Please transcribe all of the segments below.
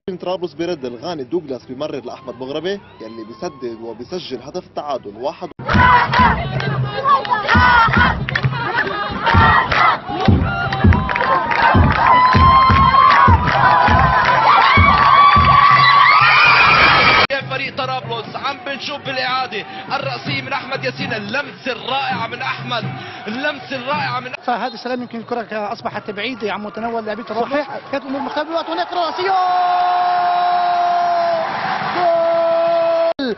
طرابلس بيرد الغاني دوغلاس بيمرر لاحمد مغربي يلي بيسدد وبيسجل هدف التعادل 1. فريق طرابلس عم بنشوف بالاعاده الرأسية من احمد ياسين، اللمسه الرائعه من احمد، اللمسه الرائعه من فهذا السلام يمكن الكره اصبحت بعيده عن متناول لاعبي طرابلس. صحيح كانت الامور مختلفه بالوقت. هناك رأسيه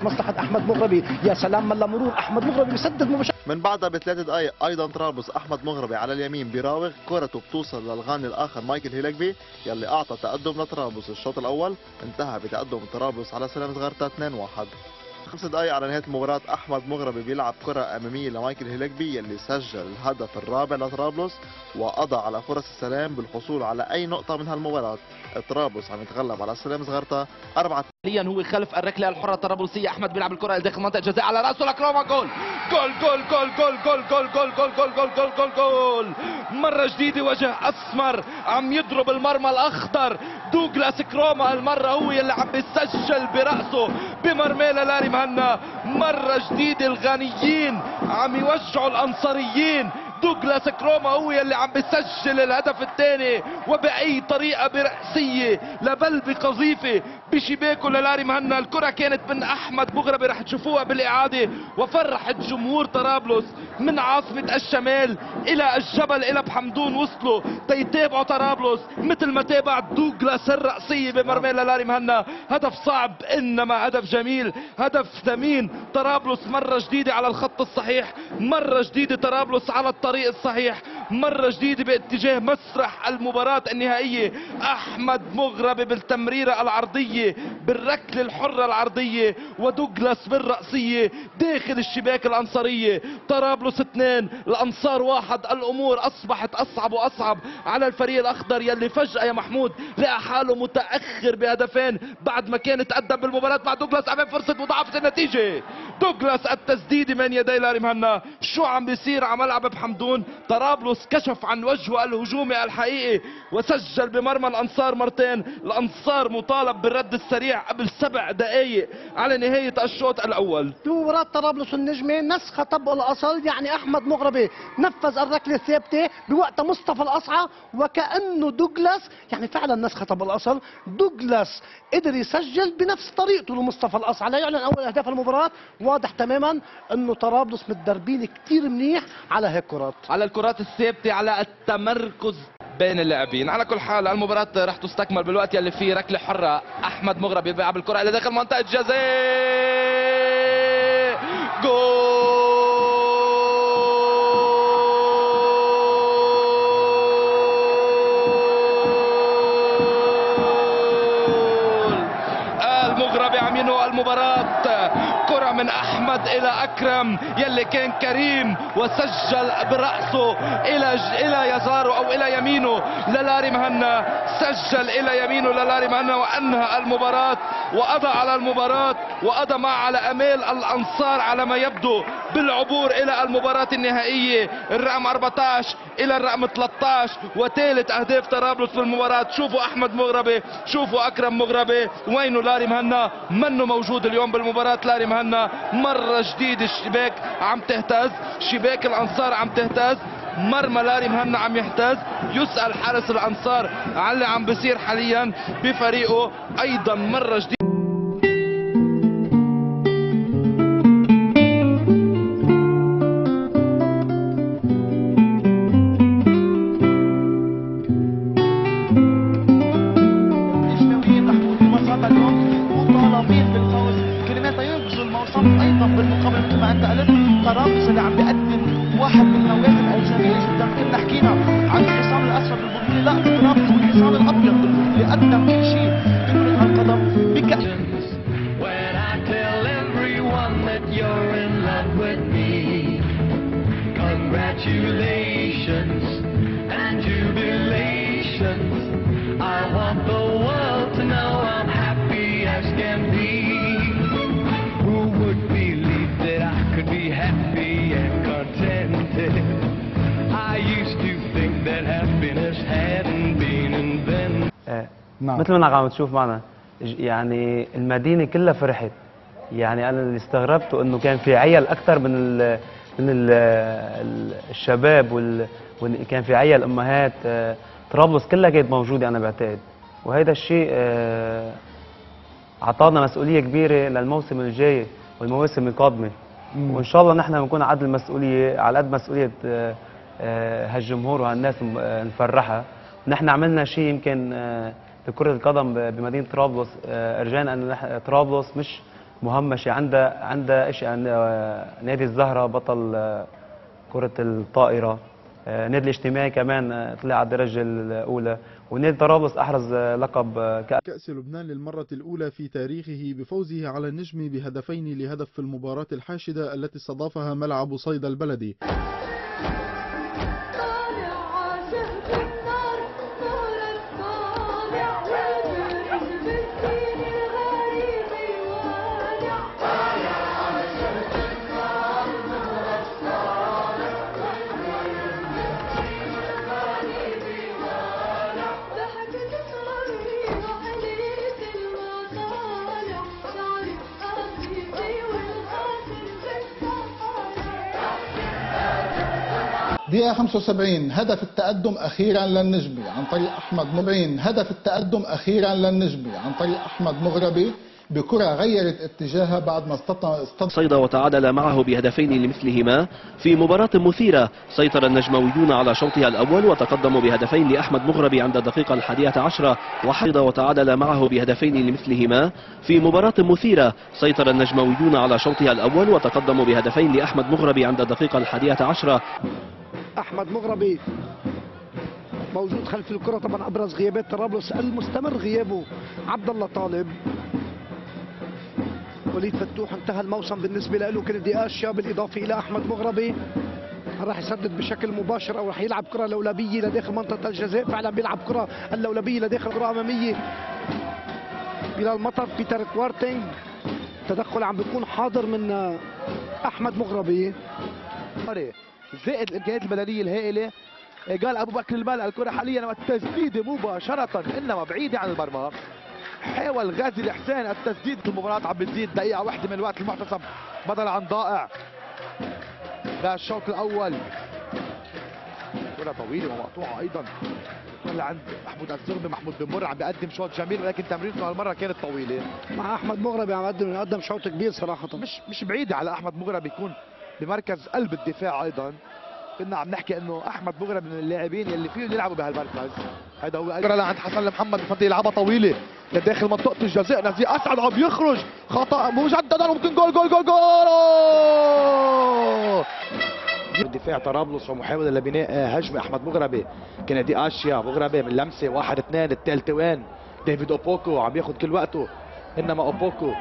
مصلحة أحمد مغربي. يا سلام من مرور أحمد مغربي بيسدد مباشرة. من بعدها ب3 دقائق أيضا طرابلس أحمد مغربي على اليمين بيراوغ كرته بتوصل للغاني الآخر مايكل هيلكبي يلي أعطى تقدم لطرابلس. الشوط الأول انتهى بتقدم طرابلس على سلامة غرتا 2-1. 5 دقائق على نهاية المباراة أحمد مغربي بيلعب كرة أمامية لمايكل هيلكبي يلي سجل الهدف الرابع لطرابلس وقضى على فرص السلام بالحصول على أي نقطة من هالمباراة. طرابلس عم يتغلب على سلامة غرتا 4. حاليا هو خلف الركله الحره الطرابلسيه. احمد بيلعب الكره داخل منطقه الجزاء على راسه لكروما. جول جول جول جول جول جول جول جول جول جول جول جول جول جول. مره جديده وجه اسمر عم يضرب المرمى الاخضر. دوغلاس كروما المره هو اللي عم بيسجل براسه بمرمى لاري مهنا. مره جديده الغانيين عم يوجعوا الانصاريين. دوغلاس كروما هو اللي عم بيسجل الهدف الثاني وبأي طريقة برأسية لبل بقذيفة بشباكه للاري مهنا. الكرة كانت من أحمد مغربي رح تشوفوها بالإعادة وفرحت جمهور طرابلس من عاصمة الشمال إلى الجبل إلى بحمدون. وصلوا تيتابعوا طرابلس مثل ما تابع دوغلاس الرأسية بمرمى للاري مهنا. هدف صعب إنما هدف جميل، هدف ثمين. طرابلس مرة جديدة على الخط الصحيح، مرة جديدة طرابلس على الطريق الصحيح، مرة جديدة باتجاه مسرح المباراة النهائية. أحمد مغربي بالتمريرة العرضية بالركلة الحرة العرضية ودوغلاس بالرأسية داخل الشباك الأنصارية. طرابلس 2 الأنصار 1. الأمور أصبحت أصعب وأصعب على الفريق الأخضر يلي فجأة يا محمود لقى حاله متأخر بهدفين بعد ما كان تقدم بالمباراة مع دوغلاس أمام فرصة مضاعفة النتيجة. دوغلاس التسديد من يدي لاري مهنا. شو عم بيصير على ملعب بحمدون؟ طرابلس كشف عن وجهه الهجومي الحقيقي وسجل بمرمى الأنصار مرتين. الأنصار مطالب بالرد السريع قبل 7 دقائق على نهاية الشوط الأول. بمباراة طرابلس النجمة نسخة طبق الأصل، يعني أحمد مغربي نفذ الركلة الثابتة بوقت مصطفى الأصعى وكأنه دوغلاس يعني فعلا نسخة طبق الأصل. دوغلاس قدر يسجل بنفس طريقته لمصطفى الأصعى. لا يعلن أول أهداف المباراة. واضح تماما أنه طرابلس متدربين كتير منيح على هيك كرات، على الكرات الثابتة، على التمركز بين اللاعبين. على كل حال المباراة رح تستكمل بالوقت يلي فيه ركلة حرة. أحمد مغربي بيلعب الكرة إلى داخل منطقة الجزاء. جول المغربي عم ينهي المباراة. كرة من أحمد إلى أكرم يلي كان كريم وسجل برأسه إلى يساره أو إلى يمينه للاري مهنا. سجل إلى يمينه للاري مهنا وأنهى المباراة وقضى على المباراة وقضى مع على أمال الأنصار على ما يبدو بالعبور إلى المباراة النهائية. الرقم 14 إلى الرقم 13 وثالث أهداف طرابلس في المباراة. شوفوا أحمد مغربي، شوفوا أكرم مغربي، وينه لاري مهنا؟ منه موجود اليوم بالمباراة لاري مهنا. مرة جديدة الشباك عم تهتز، شباك الأنصار عم تهتز، مرمى لاري مهنا عم يهتز. يسأل حارس الأنصار على اللي عم بيصير حاليا بفريقه. أيضا مرة جديدة ايضا بالمقابل مثل ما انت قلت طرابلس اللي عم بيقدم واحد من المواسم الجميله جدا. كنا حكينا عن الحصان الاسود بالبطوله، لا طرابلس والحصان الابيض بالبطوله قدم كل شيء بكره القدم نعم. مثل ما عم تشوف معنا يعني المدينه كلها فرحت. يعني انا اللي استغربته انه كان في عيال اكثر من الشباب كان في عيال امهات. طرابلس كلها كانت موجوده انا بعتقد، وهذا الشيء اعطانا مسؤوليه كبيره للموسم الجاي والمواسم القادمه. وان شاء الله نحن بنكون على قد المسؤوليه، على قد مسؤوليه هالجمهور وهالناس نفرحها. نحن عملنا شيء يمكن بكره القدم بمدينه طرابلس، رجعنا انه طرابلس مش مهمشه، عندها شيء. نادي الزهره بطل كره الطائره، نادي الاجتماعي كمان طلع على الدرجه الاولى، ونادي طرابلس احرز لقب كأس لبنان للمرة الأولى في تاريخه بفوزه على النجم بهدفين لهدف في المباراة الحاشدة التي استضافها ملعب صيدا البلدي. دقيقة 75 هدف التقدم أخيرا للنجمي عن طريق أحمد مغربي. هدف التقدم أخيرا للنجمي عن طريق أحمد مغربي بكرة غيرت اتجاهها بعد ما صيدا وتعادل معه بهدفين لمثلهما في مباراة مثيرة. سيطر النجمويون على شوطها الأول وتقدموا بهدفين لأحمد مغربي عند الدقيقة 11، وصيدا وتعادل معه بهدفين لمثلهما في مباراة مثيرة. سيطر النجمويون على شوطها الأول وتقدموا بهدفين لأحمد مغربي عند الدقيقة 11. احمد مغربي موجود خلف الكره. طبعا ابرز غيابات طرابلس المستمر غيابه عبد الله طالب. وليد فتوح انتهى الموسم بالنسبه له. كندي اشيا بالاضافه الى احمد مغربي راح يسدد بشكل مباشر او راح يلعب كره لولبيه لداخل منطقه الجزاء. فعلا بيلعب كره اللولبيه لداخل كره اماميه بلال مطر. بيتر كوارتينج تدخل عم بيكون حاضر من احمد مغربي. زائد الامكانيات البدنيه الهائله. قال ابو بكر المال الكره حاليا والتسديده مباشره انما بعيده عن المرمى. حاول غازي الحسين التسديد في المباراه عم بتزيد دقيقه واحده من الوقت المحتسب بدل عن ضائع. ده الشوط الاول. كره طويله ومقطوعه ايضا لعند محمود الزغبي. محمود بمر عم بيقدم شوط جميل ولكن تمريرته هالمره كانت طويله. مع احمد مغربي عم يقدم شوط كبير صراحه. مش بعيده على احمد مغربي يكون بمركز قلب الدفاع ايضا. كنا عم نحكي انه احمد مغربي من اللاعبين اللي فيهم يلعبوا بهالمركز. هذا هو الكره لعند حسن المحمد بفضل يلعبها طويله لداخل منطقه الجزاء. نزيه اسعد عم يخرج خطا مجددا وممكن جول جول جول جول. دفاع طرابلس ومحاوله لبناء هجمه. احمد مغربي كندي اشيا. مغربي من لمسه 1 2 الثالثه وين؟ ديفيد اوبوكو عم ياخذ كل وقته. انما اوبوكو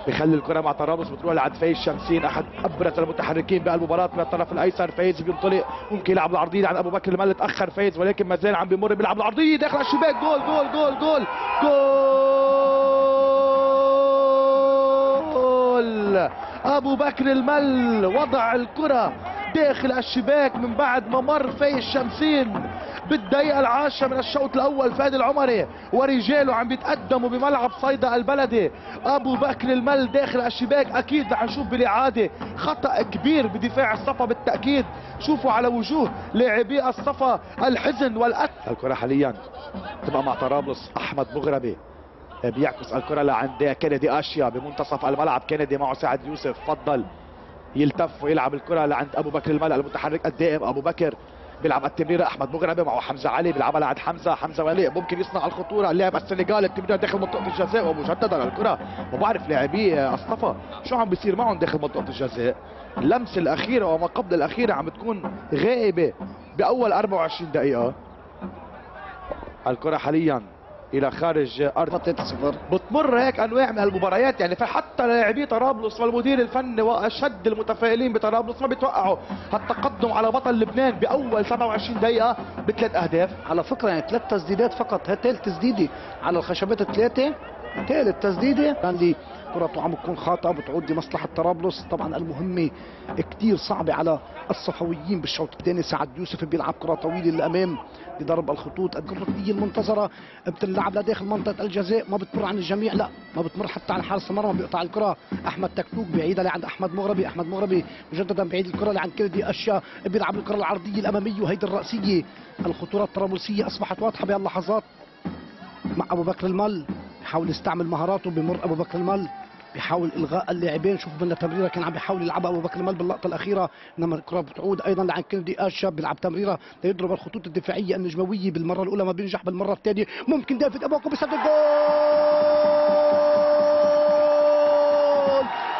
بخلي الكره مع طرابلس بتروح لعند فايز شمسين احد ابرز المتحركين بالمباراه من الطرف الايسر. فايز بينطلق ممكن يلعب العرضيه عن ابو بكر المال. تاخر فايز ولكن ما زال عم بيمر بيلعب العرضيه داخل الشباك. جول جول جول جول جول. ابو بكر المال وضع الكره داخل الشباك من بعد ما مر فايز شمسين بالدقيقة 10 من الشوط الأول. فادي العمري ورجاله عم بيتقدموا بملعب صيدا البلدي. أبو بكر المل داخل الشباك. أكيد رح نشوف بالإعادة خطأ كبير بدفاع الصفا بالتأكيد. شوفوا على وجوه لاعبي الصفا الحزن والأسى. الكرة حاليا تبقى مع طرابلس. أحمد مغربي بيعكس الكرة لعند كندي أشيا بمنتصف الملعب. كندي معه سعد يوسف. فضل يلتف ويلعب الكرة لعند أبو بكر المل المتحرك الدائم. أبو بكر بيلعب التمريره. احمد مغربي معه حمزه علي بيلعبها لعند حمزه ولي ممكن يصنع الخطوره. اللاعب السنغالي التمريره داخل منطقه الجزاء ومجددا الكره. ما بعرف لاعبي الصفا شو عم بيصير معهم داخل منطقه الجزاء. اللمسه الاخيره وما قبل الاخيره عم بتكون غائبه باول 24 دقيقه. الكره حاليا الى خارج ارض 3-0. بتمر هيك انواع من هالمباريات يعني فحتى لاعبي طرابلس والمدير الفني واشد المتفائلين بطرابلس ما بيتوقعوا هالتقدم على بطل لبنان باول 27 دقيقه ب3 اهداف. على فكره يعني 3 تسديدات فقط. هي ثالث تسديده على الخشبات الثلاثه. ثالث تسديده عندي كرة عم تكون خاطئة بتعود لمصلحة طرابلس. طبعا المهمة كتير صعبة على الصفويين بالشوط الثاني. سعد يوسف بيلعب كرة طويلة للأمام لضرب الخطوط. الركنية المنتظرة بتلعب لداخل منطقة الجزاء، ما بتمر عن الجميع، لا ما بتمر حتى عن حارس المرمى. بيقطع الكرة أحمد تكتوك بعيدة لعند أحمد مغربي. أحمد مغربي مجددا بعيد الكرة لعند كردي أشيا، بيلعب الكرة العرضية الأمامية وهيدي الرأسية. الخطورة الطرابلسية أصبحت واضحة بهاللحظات مع أبو بكر المل. بيحاول يستعمل مهاراته، بمر أبو بكر المل بيحاول الغاء اللاعبين. شوفوا بدنا تمريره كان عم بيحاول يلعبها ابو بكر المل باللقطه الاخيره، انما الكره بتعود ايضا لعند كندي اشا. بيلعب تمريره ليضرب الخطوط الدفاعيه النجمويه. بالمره الاولى ما بينجح، بالمره الثانيه ممكن دافيد ابوكو بيسدد جول.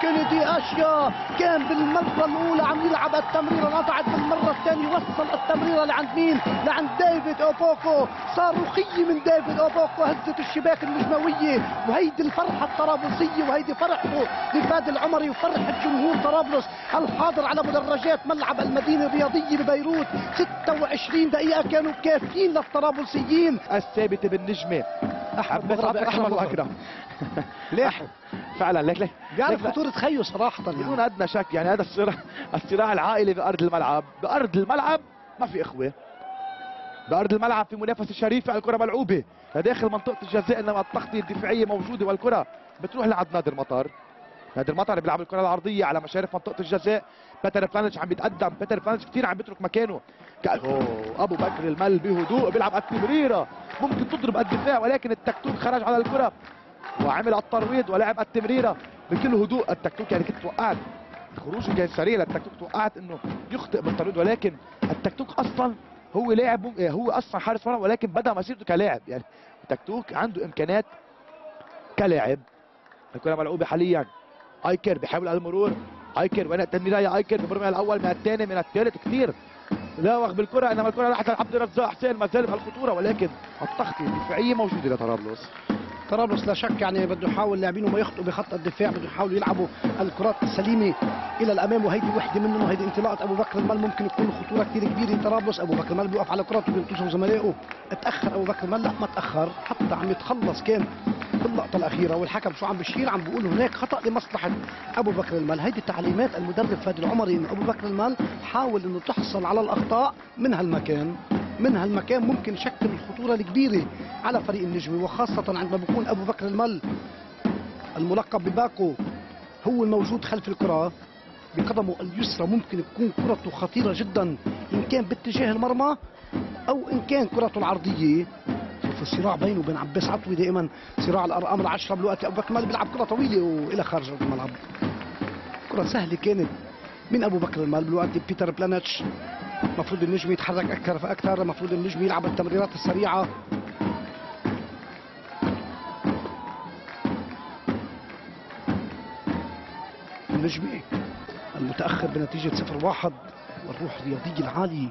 كندي اشيا كان بالمره الاولى عم يلعب التمريره، نطعت بالمره الثانيه، وصل التمريره لعند مين؟ لعند ديفيد اوبوكو. صاروخيه من ديفيد اوبوكو هزت الشباك النجمويه. وهيدي الفرحه الطرابلسيه وهيدي فرحته لفادي العمري وفرحه جمهور طرابلس الحاضر على مدرجات ملعب المدينه الرياضيه ببيروت. 26 دقيقه كانوا كافيين للطرابلسيين. الثابته بالنجمه احمد احمد الله اكرم. ليه فعلا ليك بيعرف خطوره خيو صراحه بدون ادنى شك. يعني هذا الصراع العائلي بارض الملعب. بارض الملعب ما في اخوه، بارض الملعب في منافسه شريفه. الكره ملعوبه لداخل منطقه الجزاء، انما التغطيه الدفاعيه موجوده والكره بتروح لعند نادر مطر. نادر مطر بيلعب الكره العرضيه على مشارف منطقه الجزاء. بيتر فلانش عم بيتقدم، بيتر فلانش كثير عم بيترك مكانه. ابو بكر المل بهدوء بيلعب التمريره، ممكن تضرب الدفاع ولكن التكتوك خرج على الكره وعمل الترويض ولعب التمريره بكل هدوء. التكتوك يعني كنت توقعت خروجه كان سريع للتكتوك، توقعت انه يخطئ بالترويض، ولكن التكتوك اصلا هو لاعب، هو اصلا حارس مرمى ولكن بدا مسيرته كلاعب. يعني التكتوك عنده امكانات كلاعب. الكره ملعوبه حاليا، ايكر بيحاول على المرور. ايكر وين التمريره يا ايكر؟ بمر من الاول من الثاني من الثالث كثير لاوغ بالكره، انما الكره راحت لعبد الرزاق حسين. ما زال بهالخطوره ولكن التغطيه الدفاعيه موجوده لطرابلس. طرابلس لا شك يعني بده يحاول لاعبينه ما يخطئوا بخط الدفاع، بده يحاولوا يلعبوا الكرات السليمه الى الامام. وهيدي وحده منهم، وهيدي انطلاقه ابو بكر المل ممكن يكون خطوره كثير كبيره لطرابلس. ابو بكر المل بيوقف على كراته بينتصر زملائه. اتاخر ابو بكر المل، لا ما تاخر، حتى عم يتخلص كان باللقطه الاخيره. والحكم شو عم بيشير؟ عم بيقول هناك خطا لمصلحه ابو بكر المل. هيدي تعليمات المدرب فادي العمري انه ابو بكر المل حاول انه تحصل على الاخطاء من هالمكان. من هالمكان ممكن يشكل الخطوره الكبيره على فريق النجمي، وخاصه عندما بيكون ابو بكر المل الملقب بباكو هو الموجود خلف الكره بقدمه اليسرى. ممكن تكون كرته خطيره جدا ان كان باتجاه المرمى او ان كان كرته العرضيه. شوف الصراع بينه وبين عباس عطوي، دائما صراع الارقام العشره. بالوقت ابو بكر المل بيلعب كره طويله والى خارج الملعب. كره سهله كانت من ابو بكر المل. بالوقت بيتر بلانتش المفروض النجم يتحرك اكثر فاكثر، المفروض النجم يلعب التمريرات السريعه. النجمي المتاخر بنتيجه 0-1 والروح الرياضيه العاليه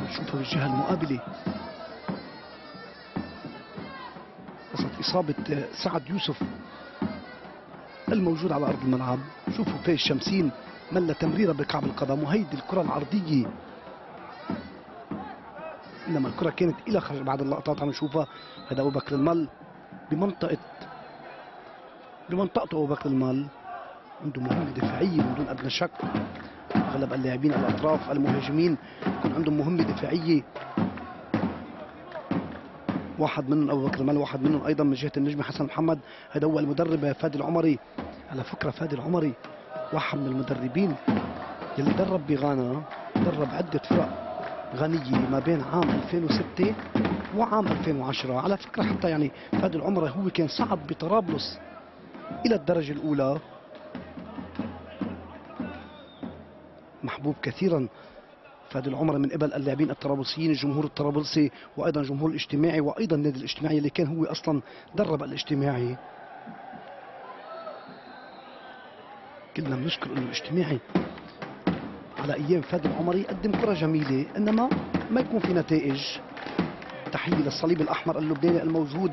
نشوفها بالجهه المقابله. قصة اصابه سعد يوسف الموجود على ارض الملعب. شوفوا فايز شمسين ملا تمريره بكعب القدم، وهيدي الكره العرضيه، انما الكره كانت الى خارج. بعد اللقطات عم نشوفها هذا ابو بكر المل بمنطقته. ابو بكر المل عنده مهمه دفاعيه من دون ادنى شك. اغلب اللاعبين الاطراف المهاجمين يكون عندهم مهمه دفاعيه. واحد منهم ابو بكر المل، واحد منهم ايضا من جهه النجم حسن محمد. هذا هو المدرب فادي العمري. على فكره فادي العمري واحد من المدربين يلي درب بغانا، درب عده فرق غنيه ما بين عام 2006 وعام 2010. على فكره حتى يعني فادي العمري هو كان صعد بطرابلس الى الدرجه الاولى. محبوب كثيرا فادي العمري من قبل اللاعبين الطرابلسيين، الجمهور الطرابلسي وايضا الجمهور الاجتماعي وايضا النادي الاجتماعي اللي كان هو اصلا درب الاجتماعي. كلنا بنشكر انه الاجتماعي على ايام فادي العمري قدم كره جميله، انما ما يكون في نتائج. تحيه للصليب الاحمر اللبناني الموجود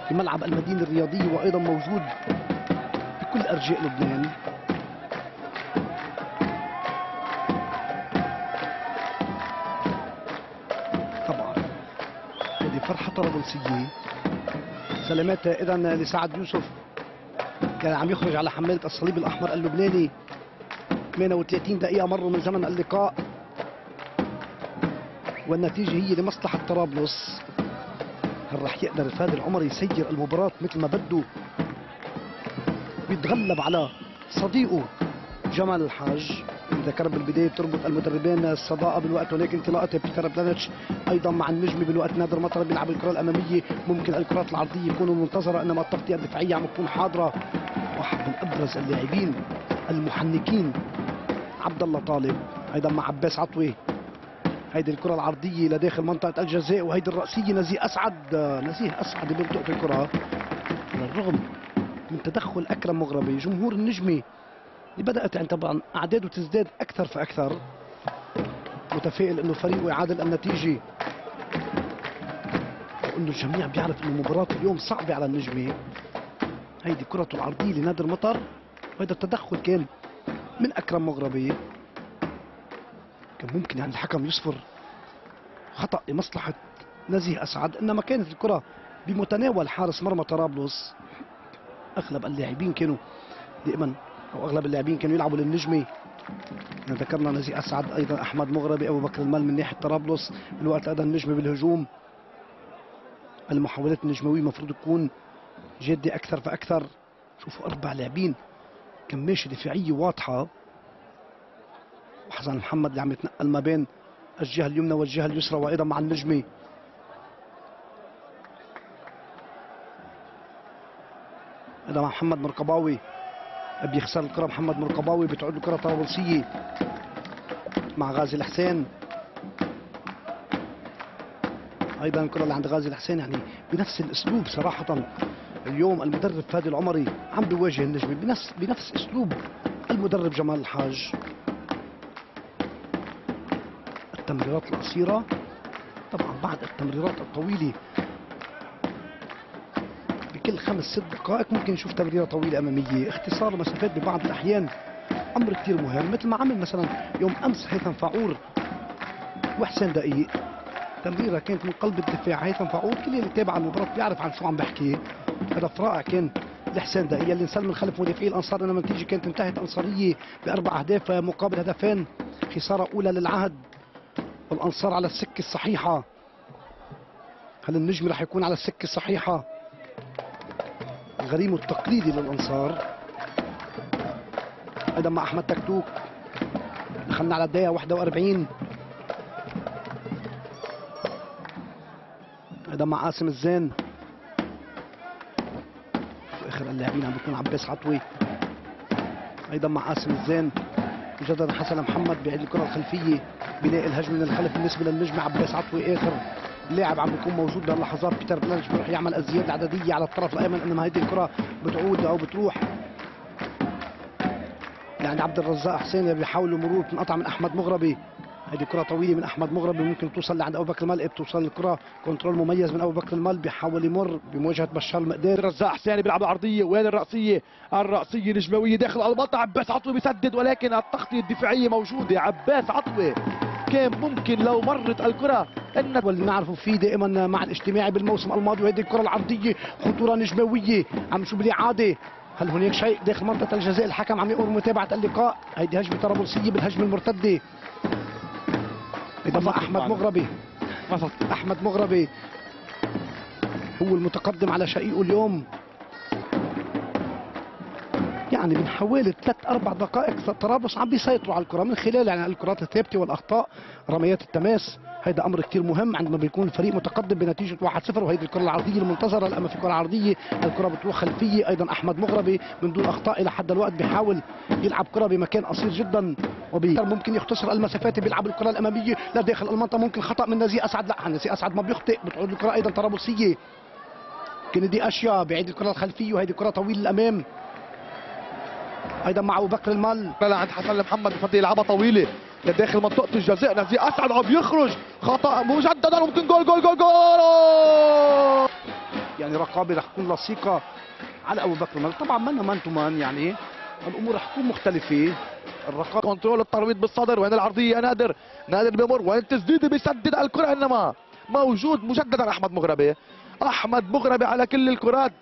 في ملعب المدينه الرياضيه وايضا موجود بكل ارجاء لبنان. طبعا هذه فرحه طرابلسيه. سلامات اذا لسعد يوسف كان عم يخرج على حمالة الصليب الأحمر اللبناني. 38 دقيقة مروا من زمن اللقاء، والنتيجة هي لمصلحة طرابلس. هل رح يقدر فادي العمر يسير المباراة مثل ما بده ويتغلب على صديقه جمال الحاج؟ ذكر بالبداية بتربط المدربين الصداقة بالوقت، هناك انطلاقة بيتر بلانتش أيضا مع النجمي بالوقت. نادر مطر بيلعب الكرة الأمامية، ممكن الكرات العرضية يكونوا منتظرة، إنما التغطية الدفاعية عم تكون حاضرة. واحد من أبرز اللاعبين المحنكين عبد الله طالب أيضا مع عباس عطوي. هيدي الكرة العرضية لداخل منطقة الجزاء، وهيدي الرأسية نزيه أسعد بيلتقط الكرة. على الرغم من تدخل أكرم مغربي، جمهور النجمي اللي بدأت يعني طبعا أعداده تزداد أكثر فأكثر، متفائل إنه فريقه يعادل النتيجة، وإنه الجميع بيعرف إنه مباراة اليوم صعبة على النجمي. هيدي كرته العرضية لنادر مطر، وهذا التدخل كان من أكرم مغربي. كان ممكن يعني الحكم يصفر خطأ لمصلحة نزيه أسعد، إنما كانت الكرة بمتناول حارس مرمى طرابلس. أغلب اللاعبين كانوا دائما أو أغلب اللاعبين كانوا يلعبوا للنجمي. ذكرنا نزيه أسعد، أيضا أحمد مغربي، أبو بكر المال من ناحية طرابلس. بالوقت أيضا النجمي بالهجوم. المحاولات النجموية المفروض تكون جادة أكثر فأكثر. شوفوا 4 لاعبين كماشة دفاعية واضحة، وحسن محمد اللي عم يتنقل ما بين الجهة اليمنى والجهة اليسرى، وأيضا مع النجمي. هذا مع محمد مرقباوي، بيخسر الكرة محمد مرقباوي، بتعود الكرة طرابلسية مع غازي الحسين. أيضا الكرة اللي عند غازي الحسين يعني بنفس الأسلوب. صراحة اليوم المدرب فادي العمري عم بيواجه النجمي بنفس أسلوب المدرب جمال الحاج. التمريرات القصيرة طبعا بعد التمريرات الطويلة، بكل 5-6 دقائق ممكن نشوف تمريرة طويلة أمامية. اختصار المسافات ببعض الأحيان أمر كثير مهم، مثل ما عمل مثلا يوم أمس هيثم فاعور وحسين دقيق. تمريرة كانت من قلب الدفاع. هيثم فاعور كل اللي تابع المباراة بيعرف عن شو عم بحكي. هدف رائع كان لحسين دقيق اللي انسلم من خلف مدافعي الأنصار، إنما النتيجة كانت انتهت أنصارية ب4 أهداف مقابل هدفين. خسارة أولى للعهد، والأنصار على السكة الصحيحة. هل النجم رح يكون على السكة الصحيحة؟ الغريم التقليدي للأنصار. أيضا مع أحمد تكتوك، دخلنا على الدقيقة 41. أيضا مع قاسم الزين. في آخر اللاعبين عم بيكون عباس عطوي. أيضا مع قاسم الزين. مجددا حسن محمد بيعيد الكرة الخلفية، بناء الهجمة من الخلف بالنسبة للنجم. عباس عطوي آخر لاعب عم بيكون موجود بهاللحظات. بيتر بلانش بيروح يعمل الزيادة العددية على الطرف الأيمن، إنما هيدي الكرة بتعود أو بتروح يعني عبد الرزاق حسين بيحاولوا مرور تنقطع من أحمد مغربي. هيدي كرة طويلة من أحمد مغربي ممكن توصل لعند أبو بكر المال، بتوصل الكرة كنترول مميز من أبو بكر المال، بيحاول يمر بمواجهة بشار المقدار. الرزاق حسين بيلعب العرضية، وين الرأسية نجموية داخل المنطقة. عباس عطوي بيسدد، ولكن التغطية الدفاعية موجودة. عباس عطوي كان ممكن لو مرت الكرة واللي نعرفه فيه دائما مع الاجتماعي بالموسم الماضي. وهذه الكرة العرضية خطورة نجموية، عم نشوف بالإعادة. هل هناك شيء داخل منطقة الجزاء؟ الحكم عم يأمر متابعة اللقاء. هيدي هجمة طرابلسية بالهجمة المرتدة. إذا أحمد مغربي، أحمد مغربي هو المتقدم على شقيقه اليوم. يعني من حوالي 3-4 دقائق طرابلس عم بيسيطروا على الكرة من خلال يعني الكرات الثابتة والأخطاء، رميات التماس. هيدا أمر كتير مهم عندما بيكون الفريق متقدم بنتيجة 1-0. وهيدي الكرة العرضية المنتظرة. الأمام في كرة عرضية، الكرة بتروح خلفية. أيضا أحمد مغربي من دون أخطاء إلى حد الوقت بيحاول يلعب كرة بمكان قصير جدا، ممكن يختصر المسافات. بيلعب الكرة الأمامية لداخل المنطقة، ممكن خطأ من نزيه أسعد. لا، نزيه أسعد ما بيخطئ. بتعود الكرة أيضا طرابلسية. كندي أشياء بيعيد الكرة الخلفية، وهيدي كرة طويلة للأمام. ايضا مع ابو بكر المال عند حسن محمد بفضل يلعبها طويله لداخل منطقه الجزاء. نزيه اسعد عم يخرج، خطا مجددا، وممكن جول جول جول جول. يعني رقابه رح تكون لصيقه على ابو بكر المال. طبعا منا مان تو مان، يعني الامور رح تكون مختلفه. الرقابه كنترول، الترويض بالصدر. وين العرضيه يا نادر؟ نادر بيمر، وين تسديده بيسدد الكره، انما موجود مجددا احمد مغربي. احمد مغربي على كل الكرات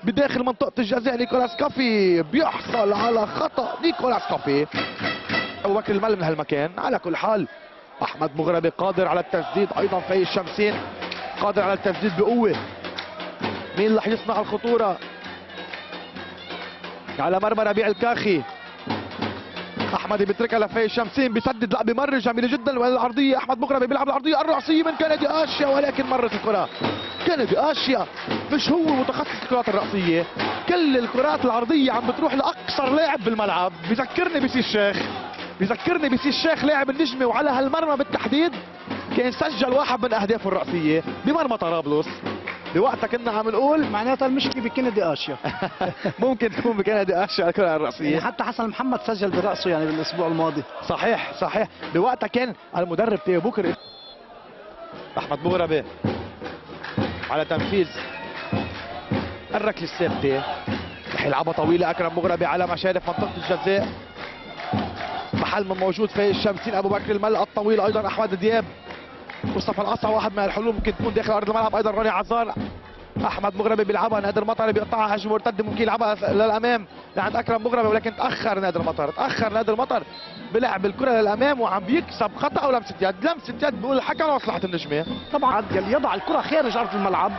بداخل منطقة الجزاء. نيكولاس كافي بيحصل على خطأ نيكولاس كافي. أبو بكر المل من هالمكان. على كل حال أحمد مغربي قادر على التسديد، أيضا في الشمسين قادر على التسديد بقوة. مين اللي حيصنع الخطورة؟ على مرمى ربيع الكاخي. احمد بيتركها لفي الشمسين، بيسدد، لا بمرر جميله جدا. والعرضيه احمد مغربي بيلعب العرضيه الرأسيه من كندي اشيا، ولكن مرت الكره. كندي اشيا مش هو متخصص الكرات الرأسيه، كل الكرات العرضيه عم بتروح لاقصر لاعب بالملعب. بذكرني بسي الشيخ لاعب النجمه، وعلى هالمرمى بالتحديد كان سجل واحد من اهدافه الرأسيه بمرمى طرابلس. بوقتها كنا عم نقول معناتها المشكله بكندي اشيا. ممكن تكون بكندي اشيا الكره الرأسيه. يعني حتى حسن محمد سجل برأسه يعني بالاسبوع الماضي. صحيح. بوقتها كان المدرب تيو بوكر. احمد مغربي على تنفيذ الركله الثابته، رح يلعبها طويله. اكرم مغربي على مشارف منطقه الجزاء، محل من موجود في الشمسين. ابو بكر المل الطويل، ايضا احمد دياب. مصطفى القصع واحد من الحلول ممكن تكون داخل ارض الملعب، ايضا روني عزار. احمد مغربي بيلعبها، نادر المطر بيقطعها هجمه مرتده، ممكن يلعبها للامام لعند اكرم مغربي، ولكن تاخر نادر المطر بلعب الكره للامام وعم بيكسب خطا او لمسه يد. بيقول الحكم مصلحه النجمه. طبعا يضع الكره خارج ارض الملعب.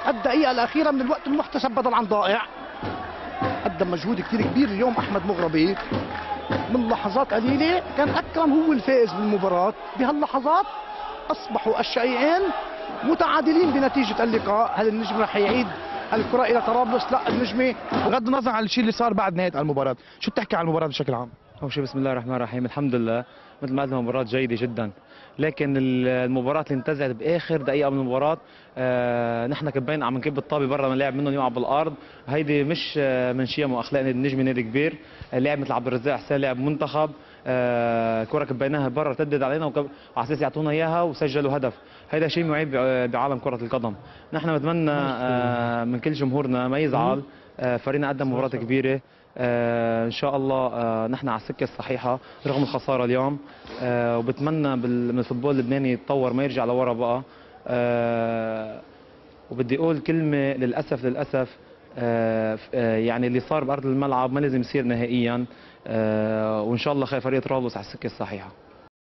الدقيقه الاخيره من الوقت المحتسب بدل عن ضائع. قدم مجهود كثير كبير اليوم احمد مغربي. من لحظات قليله كان اكرم هو الفائز بالمباراه، بهاللحظات اصبحوا الشقيقين متعادلين بنتيجه اللقاء. هل النجم رح يعيد الكره الى طرابلس؟ لا، النجمه بغض النظر عن الشيء اللي صار بعد نهايه المباراه، شو بتحكي عن المباراه بشكل عام؟ اول شيء بسم الله الرحمن الرحيم، الحمد لله مثل ما قلنا مباراة جيدة جدا، لكن المباراة اللي انتزعت باخر دقيقة من المباراة نحن كبين عم نكب الطابة برا بنلعب منهم يوم بالارض. هيدي مش من شيم واخلاق نادي النجم، نادي كبير، لاعب مثل عبد الرزاق حسين لاعب منتخب، كرة كبيناها برا ارتدت علينا وعلى اساس يعطونا اياها وسجلوا هدف. هيدا شيء معيب بعالم كرة القدم. نحن بنتمنى من كل جمهورنا ما يزعل، فريقنا قدم مباراة كبيرة، ان شاء الله نحن على السكه الصحيحه رغم الخساره اليوم، وبتمنى من الفوتبول اللبناني يتطور ما يرجع لورا بقى. وبدي اقول كلمه للاسف يعني اللي صار بارض الملعب ما لازم يصير نهائيا، وان شاء الله خير فريق طرابلس على السكه الصحيحه.